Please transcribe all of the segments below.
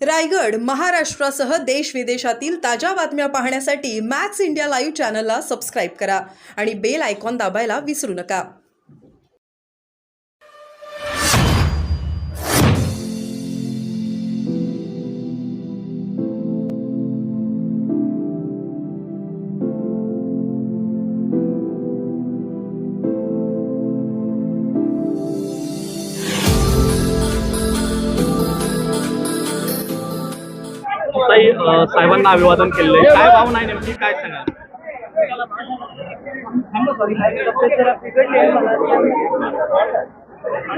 रायगड महाराष्ट्रासह देश विदेशातील ताज्या बातम्या पाहण्यासाठी मॅक्स इंडिया लाईव्ह चॅनलला सबस्क्राईब करा आणि बेल आयकॉन दाबायला विसरू नका. ताई साहेबांना अभिवादन केलेलं आहे. काय भावना आहे नेमकी, काय सांगाल?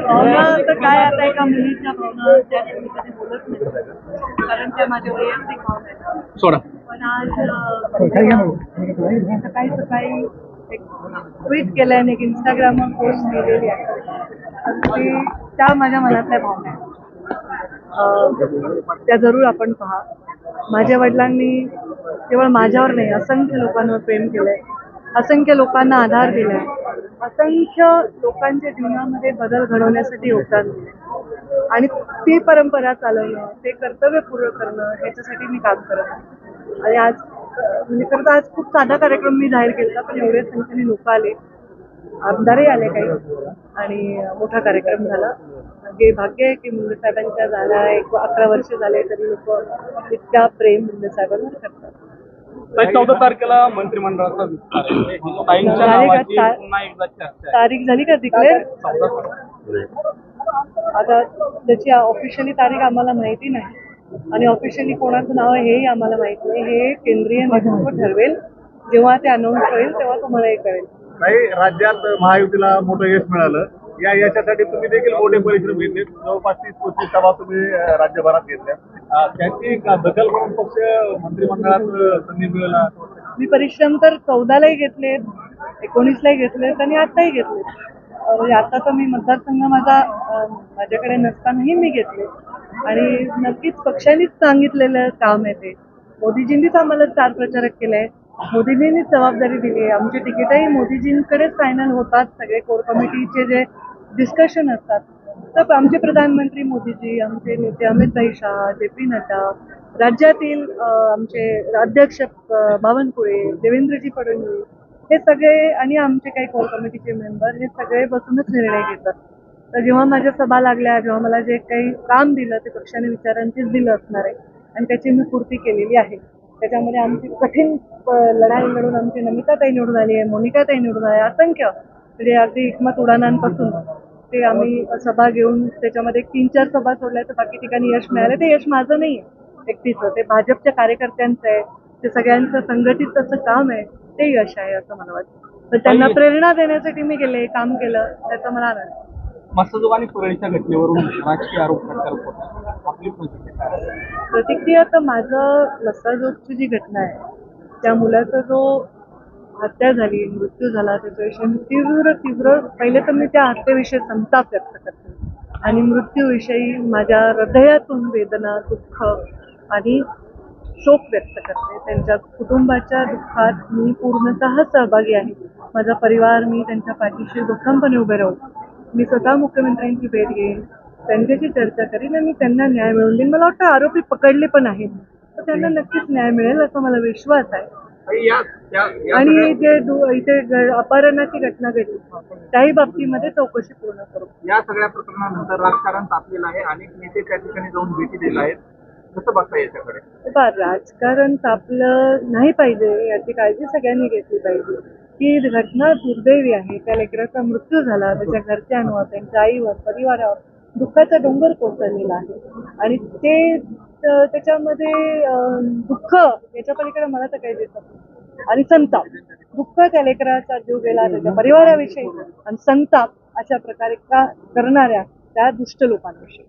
भावना तर काय आता एका मुलीच्या भावना त्या कधी बोलत नाही, कारण त्या माझ्या वैयक्तिक भावना आहेत. सोडा. पण आज सकाळी सकाळी एक ट्विट केलं आणि एक इंस्टाग्रामवर पोस्ट केलेली आहे, तर ती त्या माझ्या मनातल्या भावना आहेत. त्या जरूर आपण पहा. माझ्या वडिलांनी केवळ माझ्यावर नाही, असंख्य लोकांवर प्रेम केलंय, असंख्य लोकांना आधार दिलाय, असंख्य लोकांच्या जीवनामध्ये बदल घडवण्यासाठी योगदान दिलंय आणि ती परंपरा चालवणं, ते कर्तव्य पूर्ण करणं, ह्याच्यासाठी मी काम करत आहे. आणि आज म्हणजे खरं तर आज खूप साधा कार्यक्रम मी जाहीर केला, पण एवढ्या संख्येने लोक आले, आमदारही आले काही, आणि मोठा कार्यक्रम झाला. हे भाग्य आहे की मुंडे साहेबांच्या झाला 11 वर्ष झाले तरी लोक इतका प्रेम मुंडे साहेबांवर करतात. 14 तारखेला मंत्रिमंडळाचा विस्तार आहे. ताईंच्या नावाची पुन्हा एकदा चर्चा आहे. तारीख झाली का डिक्लेअर? आता त्याची ऑफिशियली तारीख आम्हाला माहिती नाही आणि ऑफिशियली कोणाचं नाव आहे हेही आम्हाला माहिती नाही. हे केंद्रीय नेतृत्व ठरवेल. जेव्हा ते अनाऊन्स होईल तेव्हा तुम्हाला हे कळेल. काही राज्यात महायुतीला मोठं यश मिळालं, याच्यासाठी तुम्ही देखील मोठे परिश्रम घेतले. जवळपास 30-35 सभा तुम्ही राज्यभरात घेतल्या. त्याची दखल करून पक्ष मंत्रिमंडळात संधी मिळाला. मी परिश्रम तर 14लाही घेतलेत, 19लाही घेतलेत आणि आताही घेतलेत. म्हणजे आता तर मी मतदारसंघ माझ्याकडे नसतानाही मी घेतले आणि नक्कीच पक्षानेच सांगितलेलं काम आहे ते. मोदीजींनीच आम्हाला स्टार प्रचारक केलंय, मोदीजींनीच जबाबदारी दिली आहे. आमची तिकीटही मोदीजींकडेच फायनल होतात. सगळे कोर कमिटीचे जे डिस्कशन असतात तर आमचे प्रधानमंत्री मोदीजी, आमचे नेते अमित शहा, JP नड्डा, राज्यातील आमचे अध्यक्ष बावनकुळे, देवेंद्रजी फडणवीस, हे सगळे आणि आमचे काही कोर कमिटीचे मेंबर, हे सगळे बसूनच निर्णय घेतात. तर जेव्हा माझ्या सभा लागल्या, जेव्हा मला जे काही काम दिलं ते पक्षाने विचारांचीच दिलं असणार आहे आणि त्याची मी पूर्ती केलेली आहे. त्याच्यामध्ये आमची कठीण लढाई लढून आमची नमिताताई निवडून आली आहे, मोनिकाताई निवडून आली आहे, असंख्य म्हणजे अगदी एकमत उडाणांपासून ते आम्ही सभा घेऊन त्याच्यामध्ये 3-4 सभा सोडल्या तर बाकी ठिकाणी यश मिळालं. ते यश माझं नाही आहे एकटीचं, ते भाजपच्या कार्यकर्त्यांचं आहे, ते सगळ्यांचं संघटित असं काम आहे, ते यश आहे असं मला वाटतं. तर त्यांना प्रेरणा देण्यासाठी मी काम केलं, त्याचा मला आनंद. मसदूक आणि पुरळीच्या घटनेवरून राजकीय आरोप प्रत्यारोप होतात. आपली प्रतिक्रिया काय? प्रतिक्रिया तर माझं मसाजोगची जी घटना आहे, त्या मुलाचा जो हत्या झाली, मृत्यू झाला, त्याच्याविषयी मी तीव्र पहिले तर मी त्या हत्येविषयी संताप व्यक्त करते आणि मृत्यूविषयी माझ्या हृदयातून वेदना, दुःख आणि शोक व्यक्त करते. त्यांच्या कुटुंबाच्या दुःखात मी पूर्णतः सहभागी आहे. माझा परिवार, मी त्यांच्या पाठीशी भक्कमपणे उभे राहू. मी स्वतः मुख्यमंत्र्यांची भेट घेईन, त्यांच्याशी चर्चा करीन आणि त्यांना न्याय मिळवून देईन. मला वाटतं आरोपी पकडले पण आहेत, तर त्यांना नक्कीच न्याय मिळेल असा मला विश्वास आहे. आणि जे इथे अपहरणाची घटना घडली त्याही बाबतीमध्ये चौकशी पूर्ण करू. या सगळ्या प्रकरणानंतर राजकारण तापलेलं आहे. अनेक नेते त्या ठिकाणी जाऊन भेटी दिल्या आहेत. कसं बघता याच्याकडे? राजकारण तापलं नाही पाहिजे याची काळजी सगळ्यांनी घेतली पाहिजे. ही घटना दुर्दैवी आहे. त्या लेकराचा मृत्यू झाला, त्याच्या घरच्यांवर, त्यांच्या आईवर, परिवारावर दुःखाचा डोंगर कोसळलेला आहे आणि ते त्याच्यामध्ये दुःख याच्या पलीकडे मला तर काही दिसत नाही. आणि संताप, दुःख त्या लेकराचा जीव गेला त्याच्या परिवाराविषयी आणि संताप अशा प्रकारे का करणाऱ्या त्या दुष्ट लोकांविषयी.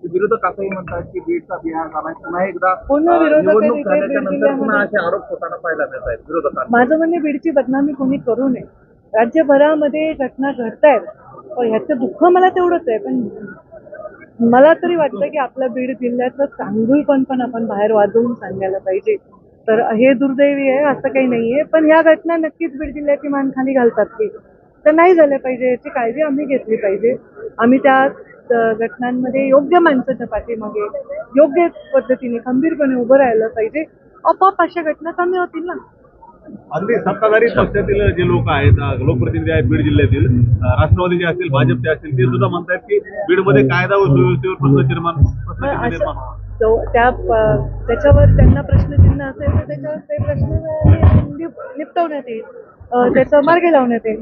विरोधक असंही म्हणतात की बीडचा बिहार झाला, पुन्हा एकदा पुन्हा निवडणूक झाल्याच्यानंतर पुन्हा असे आरोप होताना पाहायला मिळत आहेत विरोधकांना. माझं म्हणणे बीडची बदनामी कोणी करू नये. राज्यभरामध्ये घटना घडतायत, पण ह्याचं दुःख मला तेवढंच आहे. पण मला तरी वाटतं की आपल्या बीड जिल्ह्याचं चांगुलपण पण आपण बाहेर वाजवून सांगायला पाहिजे. तर हे दुर्दैवी आहे असं काही नाहीये, पण ह्या घटना नक्कीच बीड जिल्ह्याची मान खाली घालतात की तर नाही झालं पाहिजे, याची काळजी आम्ही घेतली पाहिजे. आम्ही त्या घटनांमध्ये योग्य माणसाच्या पाठीमागे योग्य पद्धतीने खंबीरपणे उभं राहिलं पाहिजे. आपोआप अशा घटना कमी होतील ना. अगदी सत्ताधारी पक्षातील जे लोक आहेत, लोकप्रतिनिधी आहेत बीड जिल्ह्यातील, राष्ट्रवादीचे असतील, भाजपचे असतील, ते सुद्धा म्हणतात की बीडमध्ये कायदा व सुव्यवस्थेवर प्रश्न निर्माण त्याच्यावर त्यांना प्रश्नचिन्ह असेल तर त्याच्यावर ते प्रश्न निपटवण्यात येईल, त्याचा मार्ग लावण्यात येईल.